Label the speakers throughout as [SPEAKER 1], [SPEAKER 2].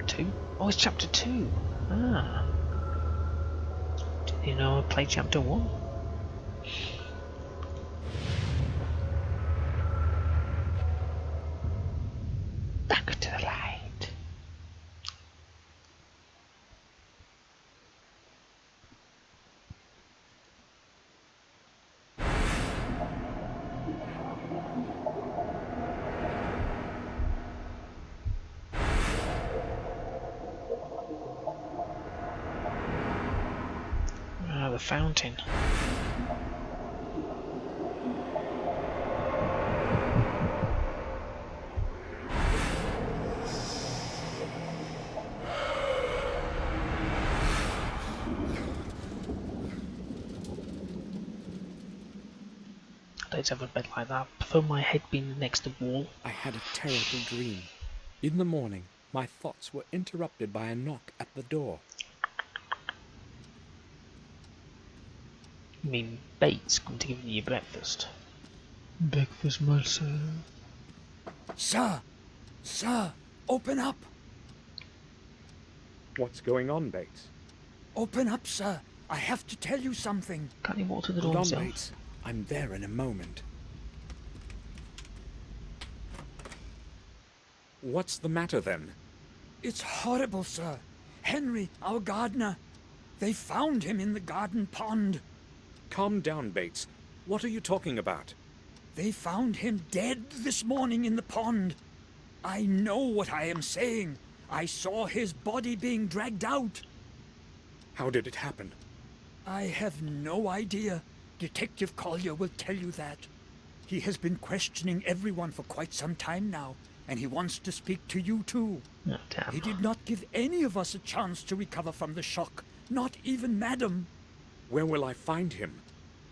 [SPEAKER 1] 2? Oh, it's chapter 2. Ah. Didn't you know I played chapter 1? Back to the light. Ah, the fountain. I don't have a bed like that. I prefer my head being next to the wall.
[SPEAKER 2] I had a terrible dream. In the morning, my thoughts were interrupted by a knock at the door.
[SPEAKER 1] You mean Bates come to give you your breakfast? Breakfast, my sir.
[SPEAKER 3] Sir! Sir! Open up!
[SPEAKER 2] What's going on, Bates?
[SPEAKER 3] Open up, sir! I have to tell you something.
[SPEAKER 1] Can't he walk to the door
[SPEAKER 2] Hold on,
[SPEAKER 1] himself?
[SPEAKER 2] Bates. I'm there in a moment. What's the matter, then?
[SPEAKER 3] It's horrible, sir. Henry, our gardener. They found him in the garden pond.
[SPEAKER 2] Calm down, Bates. What are you talking about?
[SPEAKER 3] They found him dead this morning in the pond. I know what I am saying. I saw his body being dragged out.
[SPEAKER 2] How did it happen?
[SPEAKER 3] I have no idea. Detective Collier will tell you that. He has been questioning everyone for quite some time now, and he wants to speak to you too.
[SPEAKER 1] Oh, damn.
[SPEAKER 3] He did not give any of us a chance to recover from the shock, not even Madam.
[SPEAKER 2] Where will I find him?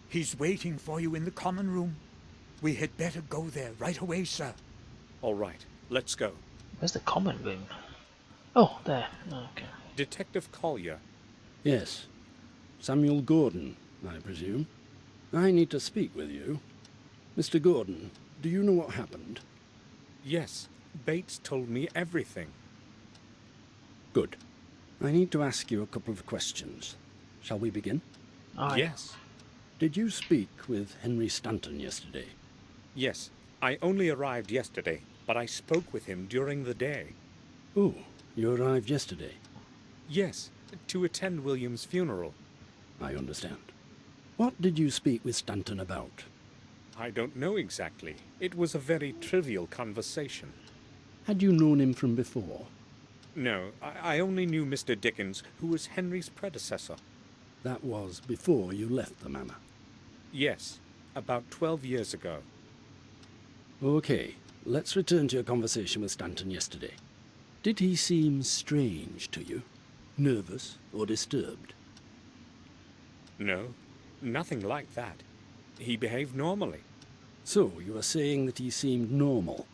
[SPEAKER 3] He's waiting for you in the common room. We had better go there right away, sir.
[SPEAKER 2] All right, let's go.
[SPEAKER 1] Where's the common room? Oh, there. Okay.
[SPEAKER 2] Detective Collier.
[SPEAKER 4] Yes. Samuel Gordon, I presume. I need to speak with you. Mr. Gordon, do you know what happened?
[SPEAKER 2] Yes, Bates told me everything.
[SPEAKER 4] Good. I need to ask you a couple of questions. Shall we begin?
[SPEAKER 1] Aye.
[SPEAKER 2] Yes.
[SPEAKER 4] Did you speak with Henry Stanton yesterday?
[SPEAKER 2] Yes, I only arrived yesterday, but I spoke with him during the day.
[SPEAKER 4] Oh, you arrived yesterday.
[SPEAKER 2] Yes, to attend William's funeral.
[SPEAKER 4] I understand. What did you speak with Stanton about?
[SPEAKER 2] I don't know exactly. It was a very trivial conversation.
[SPEAKER 4] Had you known him from before?
[SPEAKER 2] No, I only knew Mr. Dickens, who was Henry's predecessor.
[SPEAKER 4] That was before you left the manor.
[SPEAKER 2] Yes, about 12 years ago.
[SPEAKER 4] Okay, let's return to your conversation with Stanton yesterday. Did he seem strange to you? Nervous or disturbed?
[SPEAKER 2] No, nothing like that. He behaved normally.
[SPEAKER 4] So, you are saying that he seemed normal?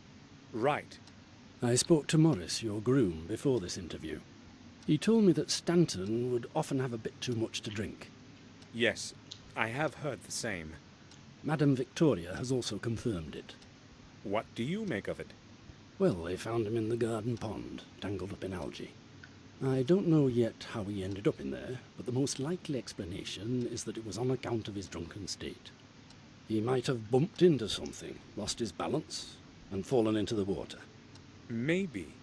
[SPEAKER 2] Right.
[SPEAKER 4] I spoke to Morris, your groom, before this interview. He told me that Stanton would often have a bit too much to drink.
[SPEAKER 2] Yes, I have heard the same.
[SPEAKER 4] Madame Victoria has also confirmed it.
[SPEAKER 2] What do you make of it?
[SPEAKER 4] Well, they found him in the garden pond, tangled up in algae. I don't know yet how he ended up in there, but the most likely explanation is that it was on account of his drunken state. He might have bumped into something, lost his balance, and fallen into the water.
[SPEAKER 2] Maybe.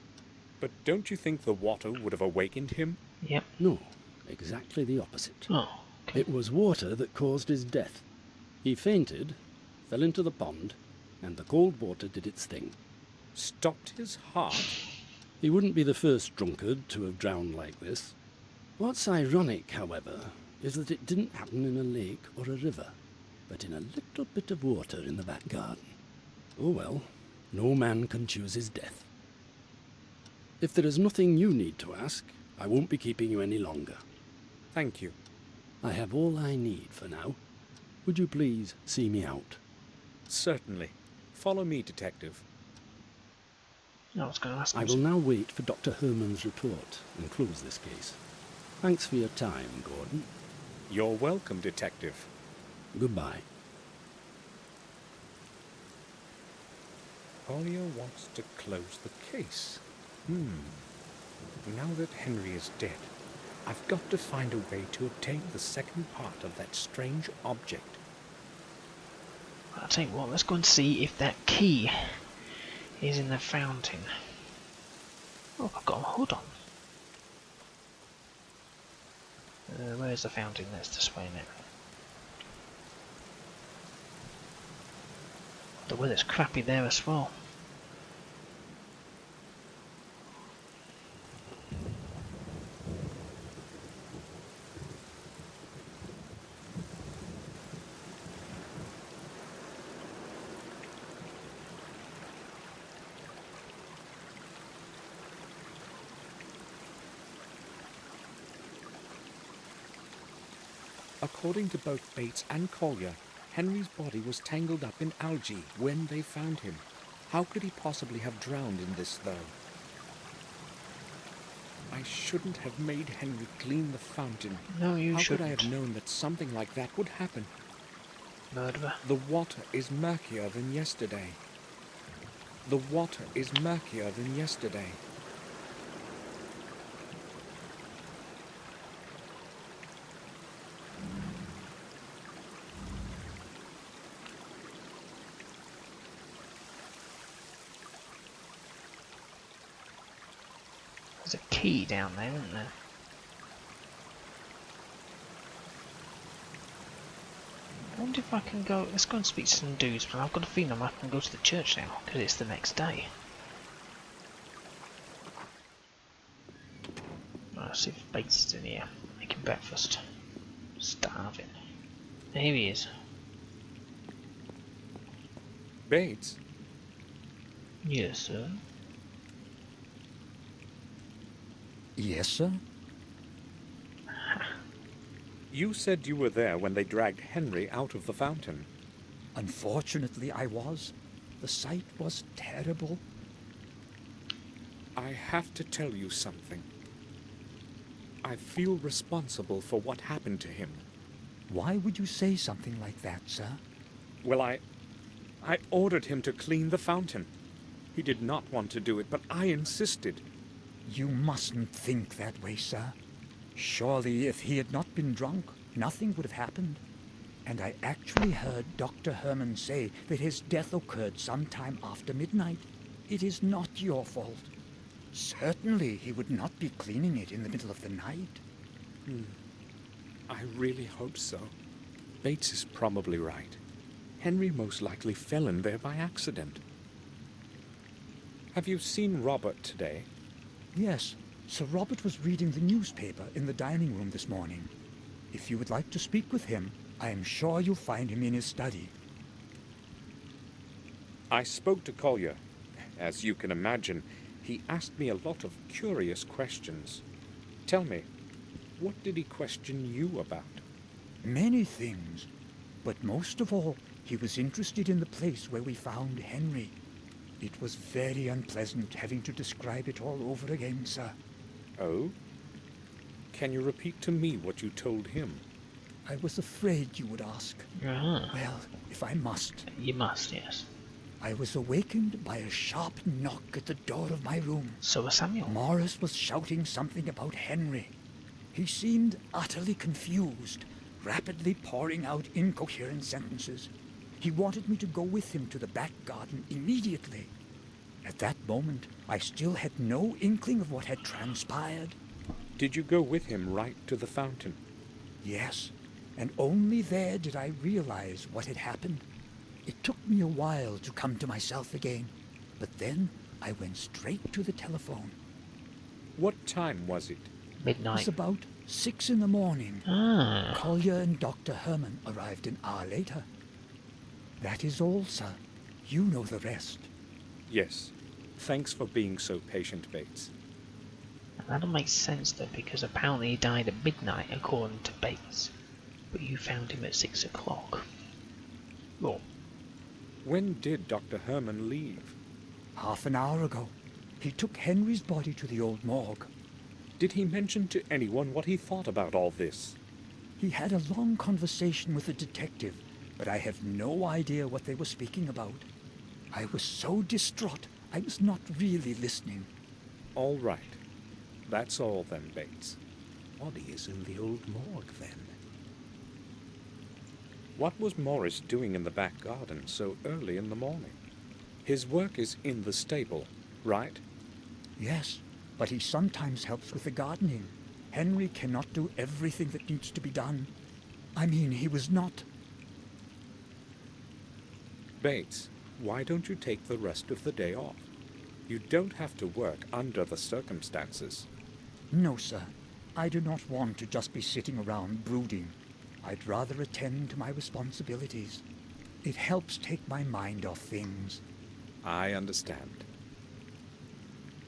[SPEAKER 2] But don't you think the water would have awakened him?
[SPEAKER 1] Yep.
[SPEAKER 4] No, exactly the opposite.
[SPEAKER 1] Oh, okay.
[SPEAKER 4] It was water that caused his death. He fainted, fell into the pond, and the cold water did its thing.
[SPEAKER 2] Stopped his heart?
[SPEAKER 4] He wouldn't be the first drunkard to have drowned like this. What's ironic, however, is that it didn't happen in a lake or a river, but in a little bit of water in the back garden. Oh well, no man can choose his death. If there is nothing you need to ask, I won't be keeping you any longer.
[SPEAKER 2] Thank you.
[SPEAKER 4] I have all I need for now. Would you please see me out?
[SPEAKER 2] Certainly. Follow me, Detective.
[SPEAKER 1] I was going to ask
[SPEAKER 4] I
[SPEAKER 1] him.
[SPEAKER 4] will now wait for Dr. Herman's report and close this case. Thanks for your time, Gordon.
[SPEAKER 2] You're welcome, Detective.
[SPEAKER 4] Goodbye.
[SPEAKER 2] Collier wants to close the case. Now that Henry is dead, I've got to find a way to obtain the second part of that strange object.
[SPEAKER 1] I'll tell you what, let's go and see if that key is in the fountain. Oh, I've got a hood on. Where's the fountain that's displaying it? The weather's crappy there as well.
[SPEAKER 2] According to both Bates and Collier, Henry's body was tangled up in algae when they found him. How could he possibly have drowned in this, though? I shouldn't have made Henry clean the fountain.
[SPEAKER 1] No, you
[SPEAKER 2] How
[SPEAKER 1] shouldn't.
[SPEAKER 2] could I have known that something like that would happen?
[SPEAKER 1] Murderer.
[SPEAKER 2] The water is murkier than yesterday. The water is murkier than yesterday.
[SPEAKER 1] There's a key down there, isn't there? I wonder if I can go. Let's go and speak to some dudes, but I've got a feeling I can go to the church now because it's the next day. Let's see if Bates is in here making breakfast. Starving. Here he is.
[SPEAKER 2] Bates?
[SPEAKER 1] Yes, sir.
[SPEAKER 3] Yes, sir?
[SPEAKER 2] You said you were there when they dragged Henry out of the fountain.
[SPEAKER 3] Unfortunately, I was. The sight was terrible.
[SPEAKER 2] I have to tell you something. I feel responsible for what happened to him.
[SPEAKER 3] Why would you say something like that, sir?
[SPEAKER 2] Well, I ordered him to clean the fountain. He did not want to do it, but I insisted.
[SPEAKER 3] You mustn't think that way, sir. Surely, if he had not been drunk, nothing would have happened. And I actually heard Dr. Herman say that his death occurred sometime after midnight. It is not your fault. Certainly, he would not be cleaning it in the middle of the night.
[SPEAKER 2] I really hope so. Bates is probably right. Henry most likely fell in there by accident. Have you seen Robert today?
[SPEAKER 3] Yes, Sir Robert was reading the newspaper in the dining room this morning. If you would like to speak with him, I am sure you'll find him in his study.
[SPEAKER 2] I spoke to Collier. As you can imagine, he asked me a lot of curious questions. Tell me, what did he question you about?
[SPEAKER 3] Many things, but most of all, he was interested in the place where we found Henry. It was very unpleasant having to describe it all over again, sir.
[SPEAKER 2] Oh? Can you repeat to me what you told him?
[SPEAKER 3] I was afraid you would ask.
[SPEAKER 1] Uh-huh.
[SPEAKER 3] Well, if I must.
[SPEAKER 1] You must, yes.
[SPEAKER 3] I was awakened by a sharp knock at the door of my room.
[SPEAKER 1] So was Samuel.
[SPEAKER 3] Morris was shouting something about Henry. He seemed utterly confused, rapidly pouring out incoherent sentences. He wanted me to go with him to the back garden immediately. At that moment, I still had no inkling of what had transpired.
[SPEAKER 2] Did you go with him right to the fountain?
[SPEAKER 3] Yes, and only there did I realize what had happened. It took me a while to come to myself again, but then I went straight to the telephone.
[SPEAKER 2] What time was it?
[SPEAKER 3] It
[SPEAKER 1] Midnight.
[SPEAKER 3] was about 6 in the morning.
[SPEAKER 1] Ah.
[SPEAKER 3] Collier and Dr. Herman arrived an hour later. That is all, sir. You know the rest.
[SPEAKER 2] Yes. Thanks for being so patient, Bates.
[SPEAKER 1] That'll make sense though, because apparently he died at midnight according to Bates. But you found him at 6 o'clock. Well,
[SPEAKER 2] When did Dr. Herman leave?
[SPEAKER 3] Half an hour ago, he took Henry's body to the old morgue.
[SPEAKER 2] Did he mention to anyone what he thought about all this?
[SPEAKER 3] He had a long conversation with a detective, but I have no idea what they were speaking about. I was so distraught, I was not really listening.
[SPEAKER 2] All right. That's all then, Bates.
[SPEAKER 3] Body is in the old morgue then.
[SPEAKER 2] What was Morris doing in the back garden so early in the morning? His work is in the stable, right?
[SPEAKER 3] Yes, but he sometimes helps with the gardening. Henry cannot do everything that needs to be done. I mean, he was not...
[SPEAKER 2] Bates, why don't you take the rest of the day off? You don't have to work under the circumstances.
[SPEAKER 3] No, sir. I do not want to just be sitting around brooding. I'd rather attend to my responsibilities. It helps take my mind off things.
[SPEAKER 2] I understand.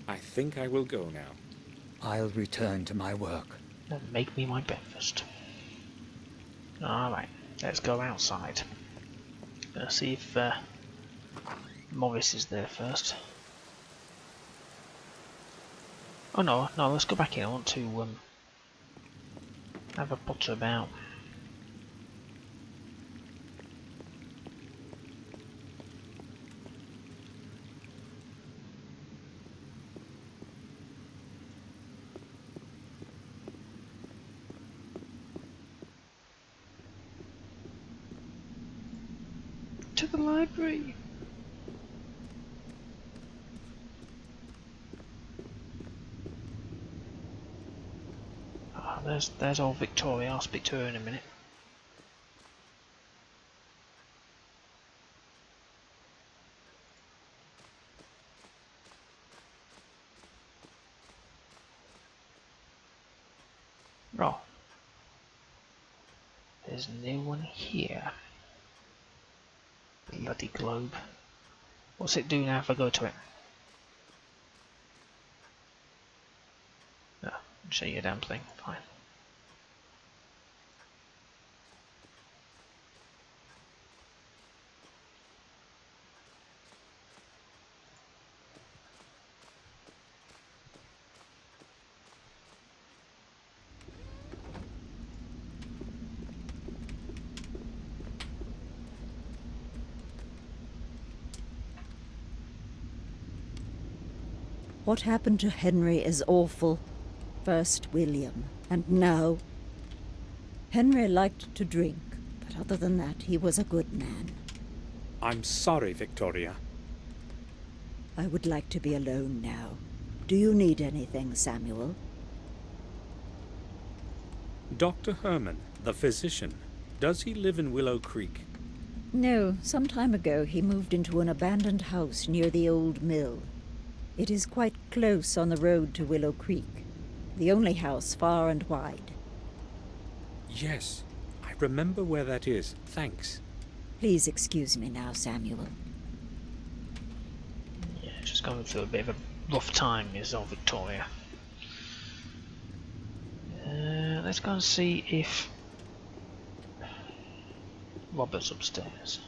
[SPEAKER 2] I think I will go now.
[SPEAKER 3] I'll return to my work.
[SPEAKER 1] Well, make me my breakfast. Alright, let's go outside. Let's see if Morris is there first. Oh no, let's go back in. I want to have a potter about. To the library. There's old Victoria. I'll speak to her in a minute. Oh, there's no one here. Bloody globe. What's it do now if I go to it? No, show you a damn thing. Fine.
[SPEAKER 5] What happened to Henry is awful. First William, and now... Henry liked to drink, but other than that, he was a good man.
[SPEAKER 2] I'm sorry, Victoria.
[SPEAKER 5] I would like to be alone now. Do you need anything, Samuel?
[SPEAKER 2] Dr. Herman, the physician, does he live in Willow Creek?
[SPEAKER 5] No, some time ago he moved into an abandoned house near the old mill. It is quite close on the road to Willow Creek, the only house far and wide.
[SPEAKER 2] Yes, I remember where that is. Thanks.
[SPEAKER 5] Please excuse me now, Samuel.
[SPEAKER 1] Yeah, just going through a bit of a rough time is old Victoria. Let's go and see if Robert's upstairs.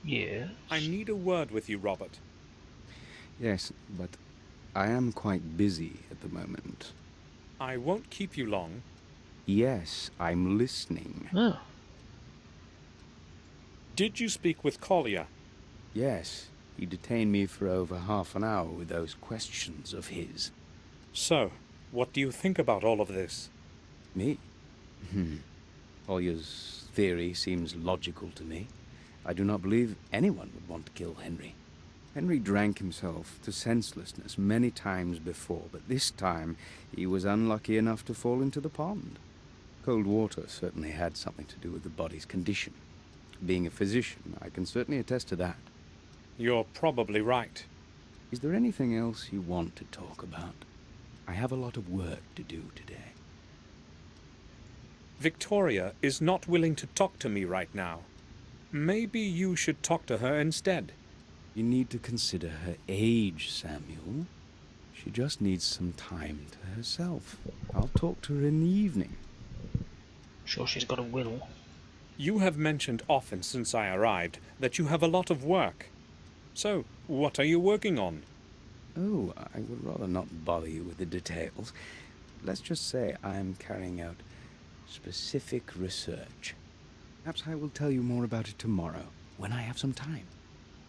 [SPEAKER 1] Yeah.
[SPEAKER 2] I need a word with you, Robert.
[SPEAKER 6] Yes, but I am quite busy at the moment.
[SPEAKER 2] I won't keep you long.
[SPEAKER 6] Yes, I'm listening.
[SPEAKER 1] Oh.
[SPEAKER 2] Did you speak with Collier?
[SPEAKER 6] Yes, he detained me for over half an hour with those questions of his.
[SPEAKER 2] So, what do you think about all of this?
[SPEAKER 6] Me? Collier's theory seems logical to me. I do not believe anyone would want to kill Henry. Henry drank himself to senselessness many times before, but this time he was unlucky enough to fall into the pond. Cold water certainly had something to do with the body's condition. Being a physician, I can certainly attest to that.
[SPEAKER 2] You're probably right.
[SPEAKER 6] Is there anything else you want to talk about? I have a lot of work to do today.
[SPEAKER 2] Victoria is not willing to talk to me right now. Maybe you should talk to her instead.
[SPEAKER 6] You need to consider her age, Samuel. She just needs some time to herself. I'll talk to her in the evening.
[SPEAKER 1] Sure she's got a will.
[SPEAKER 2] You have mentioned often since I arrived that you have a lot of work. So, what are you working on?
[SPEAKER 6] Oh, I would rather not bother you with the details. Let's just say I'm carrying out specific research. Perhaps I will tell you more about it tomorrow, when I have some time.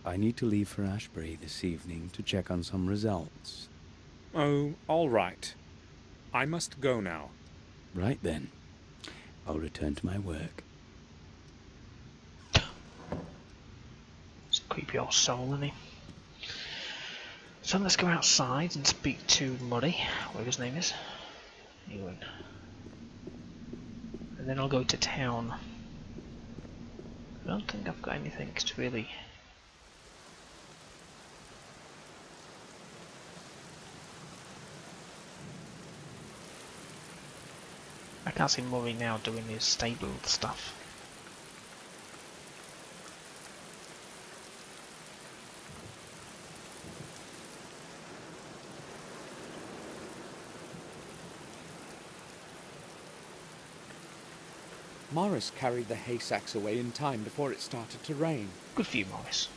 [SPEAKER 6] I need to leave for Ashbury this evening to check on some results.
[SPEAKER 2] Oh, all right. I must go now.
[SPEAKER 6] Right then. I'll return to my work.
[SPEAKER 1] It's a creepy old soul, isn't he? So let's go outside and speak to Murray, whatever his name is. Ewan. And then I'll go to town. I don't think I've got anything to really... I can't see Murray now doing his stable stuff.
[SPEAKER 2] Morris carried the hay sacks away in time before it started to rain.
[SPEAKER 1] Good for you, Morris.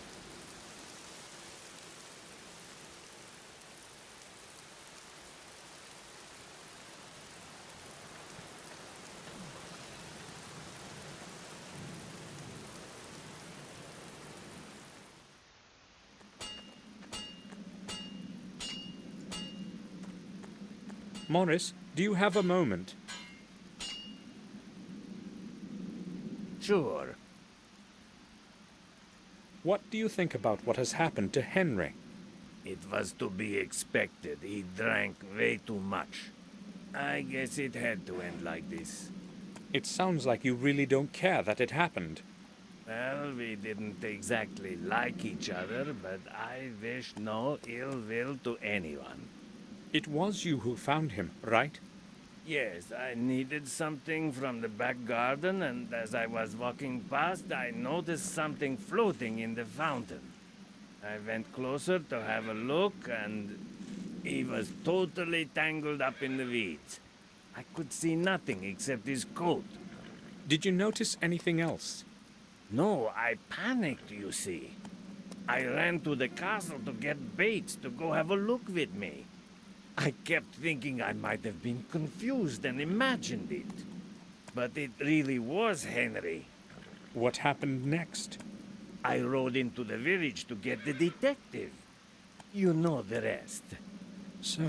[SPEAKER 2] Morris, do you have a moment?
[SPEAKER 7] Sure.
[SPEAKER 2] What do you think about what has happened to Henry?
[SPEAKER 7] It was to be expected. He drank way too much. I guess it had to end like this.
[SPEAKER 2] It sounds like you really don't care that it happened.
[SPEAKER 7] Well, we didn't exactly like each other, but I wish no ill will to anyone.
[SPEAKER 2] It was you who found him, right?
[SPEAKER 7] Yes, I needed something from the back garden, and as I was walking past, I noticed something floating in the fountain. I went closer to have a look, and he was totally tangled up in the weeds. I could see nothing except his coat.
[SPEAKER 2] Did you notice anything else?
[SPEAKER 7] No, I panicked, you see. I ran to the castle to get Bates to go have a look with me. I kept thinking I might have been confused and imagined it. But it really was Henry.
[SPEAKER 2] What happened next?
[SPEAKER 7] I rode into the village to get the detective. You know the rest.
[SPEAKER 2] So,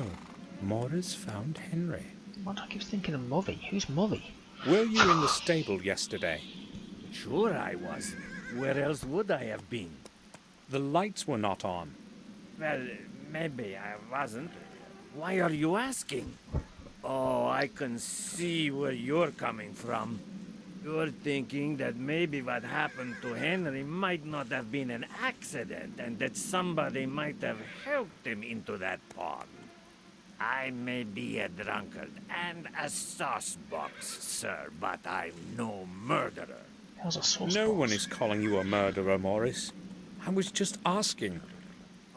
[SPEAKER 2] Morris found Henry.
[SPEAKER 1] What do I keep thinking of Murray? Who's Murray?
[SPEAKER 2] Were you in the stable yesterday?
[SPEAKER 7] Sure I was. Where else would I have been?
[SPEAKER 2] The lights were not on.
[SPEAKER 7] Well, maybe I wasn't. Why are you asking? Oh, I can see where you're coming from. You're thinking that maybe what happened to Henry might not have been an accident and that somebody might have helped him into that pond. I may be a drunkard and a saucebox, sir, but I'm no murderer.
[SPEAKER 1] How's a sauce
[SPEAKER 2] No
[SPEAKER 1] box?
[SPEAKER 2] one is calling you a murderer, Morris. I was just asking.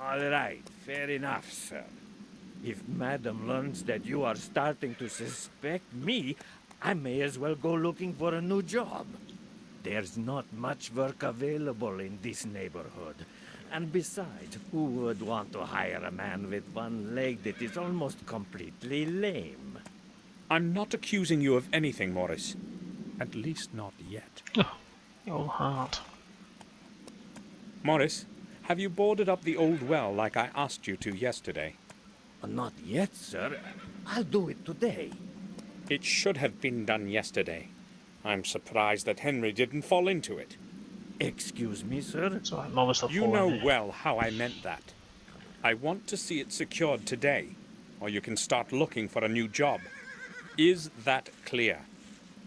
[SPEAKER 7] All right, fair enough, sir. If Madam learns that you are starting to suspect me, I may as well go looking for a new job. There's not much work available in this neighborhood. And besides, who would want to hire a man with one leg that is almost completely lame?
[SPEAKER 2] I'm not accusing you of anything, Morris. At least not yet.
[SPEAKER 1] Oh, your heart.
[SPEAKER 2] Morris, have you boarded up the old well like I asked you to yesterday?
[SPEAKER 7] Not yet, sir. I'll do it today.
[SPEAKER 2] It should have been done yesterday. I'm surprised that Henry didn't fall into it.
[SPEAKER 7] Excuse me, sir?
[SPEAKER 1] So Morris will
[SPEAKER 2] You
[SPEAKER 1] fall
[SPEAKER 2] know
[SPEAKER 1] in it.
[SPEAKER 2] well how I meant that. I want to see it secured today, or you can start looking for a new job. Is that clear?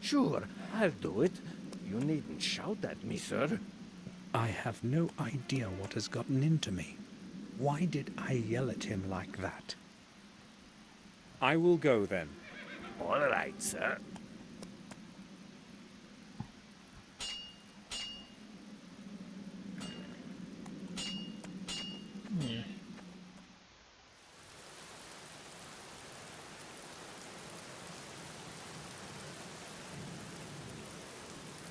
[SPEAKER 7] Sure, I'll do it. You needn't shout at me, sir.
[SPEAKER 2] I have no idea what has gotten into me. Why did I yell at him like that? I will go then.
[SPEAKER 7] All right, sir.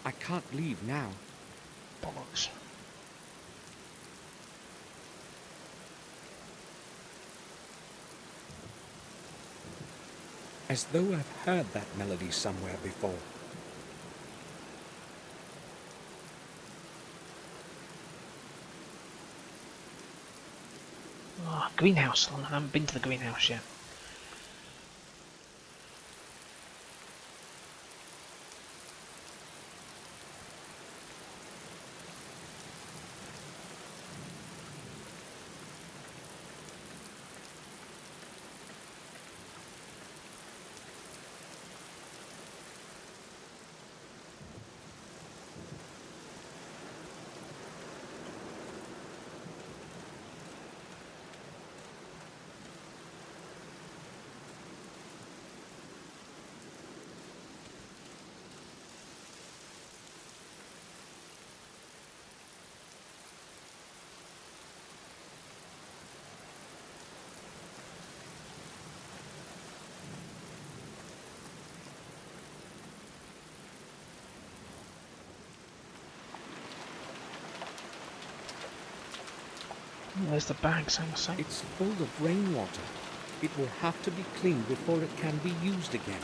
[SPEAKER 2] I can't leave now.
[SPEAKER 1] Bollocks.
[SPEAKER 2] As though I've heard that melody somewhere before.
[SPEAKER 1] Ah, greenhouse. I haven't been to the greenhouse yet. There's the bags, I'm saying.
[SPEAKER 2] It's full of rainwater. It will have to be cleaned before it can be used again.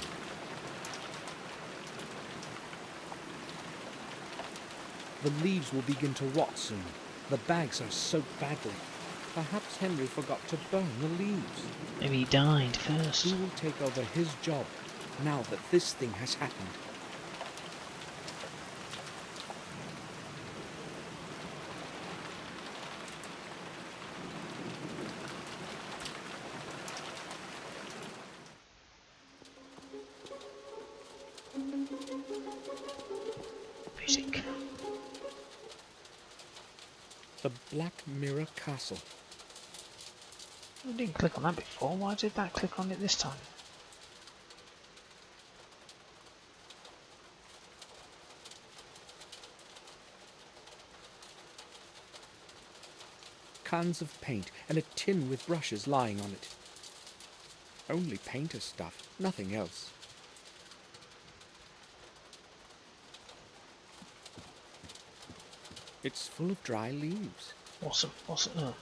[SPEAKER 2] The leaves will begin to rot soon. The bags are soaked badly. Perhaps Henry forgot to burn the leaves.
[SPEAKER 1] Maybe he died first.
[SPEAKER 2] Who will take over his job now that this thing has happened?
[SPEAKER 1] Music.
[SPEAKER 2] The Black Mirror Castle.
[SPEAKER 1] I didn't click on that before. Why did that click on it this time?
[SPEAKER 2] Cans of paint and a tin with brushes lying on it. Only painter's stuff, nothing else. It's full of dry leaves.
[SPEAKER 1] Awesome. What's it? Oh.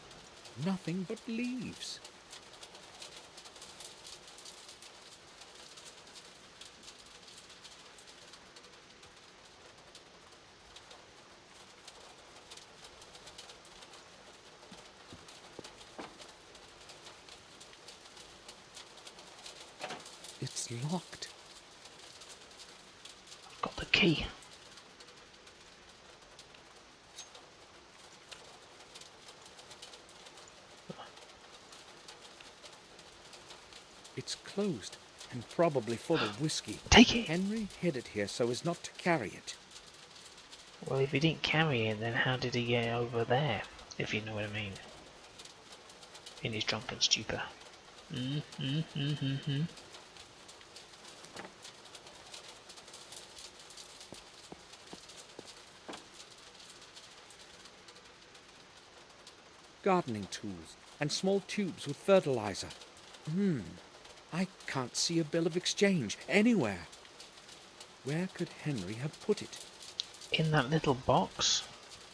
[SPEAKER 2] Nothing but leaves. It's locked.
[SPEAKER 1] I've got the key.
[SPEAKER 2] It's closed and probably full of whiskey.
[SPEAKER 1] Take it!
[SPEAKER 2] Henry hid it here so as not to carry it.
[SPEAKER 1] Well, if he didn't carry it, then how did he get over there? If you know what I mean. In his drunken stupor.
[SPEAKER 2] Gardening tools and small tubes with fertilizer. I can't see a bill of exchange anywhere. Where could Henry have put it?
[SPEAKER 1] In that little box?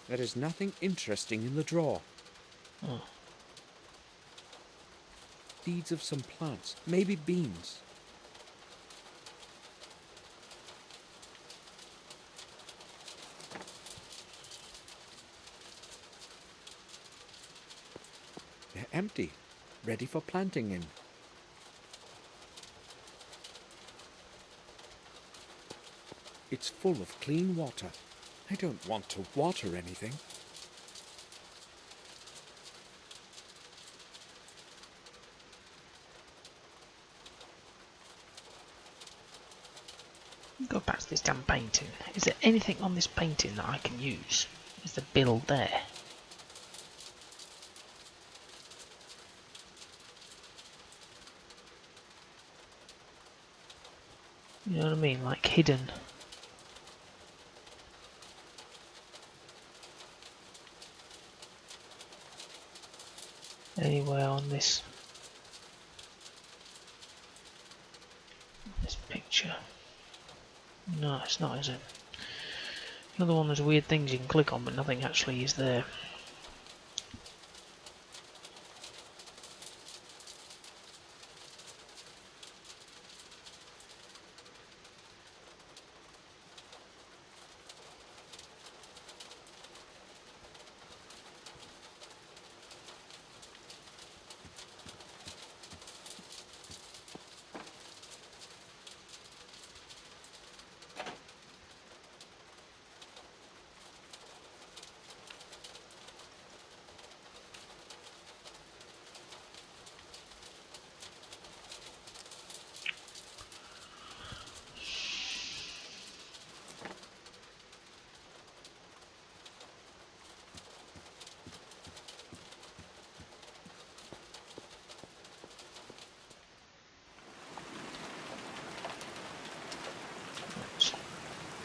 [SPEAKER 2] There is nothing interesting in the drawer.
[SPEAKER 1] Oh.
[SPEAKER 2] Seeds of some plants, maybe beans. They're empty, ready for planting in. It's full of clean water. I don't want to water anything.
[SPEAKER 1] Go back to this damn painting. Is there anything on this painting that I can use? Is the bill there? You know what I mean? Like hidden. Anywhere on this picture? No, it's not, is it? Another one of those weird things you can click on, but nothing actually is there.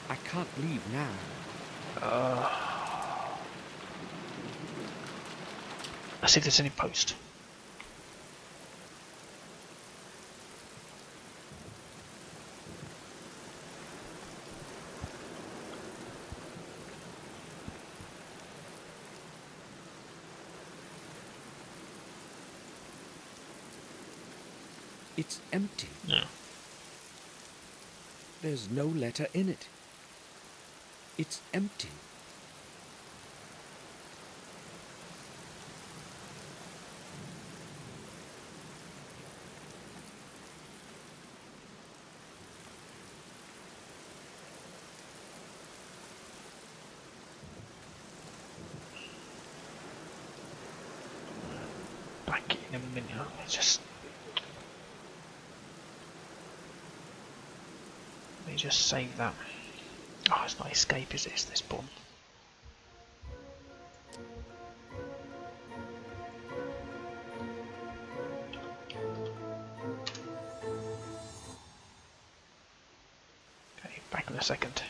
[SPEAKER 2] I can't leave now.
[SPEAKER 1] Let's see if there's any post.
[SPEAKER 2] It's empty.
[SPEAKER 1] No.
[SPEAKER 2] There's no letter in it. It's empty.
[SPEAKER 1] Back in a minute. Let me just save that. Oh, it's not escape, is it? It's this button. Okay, back in a second.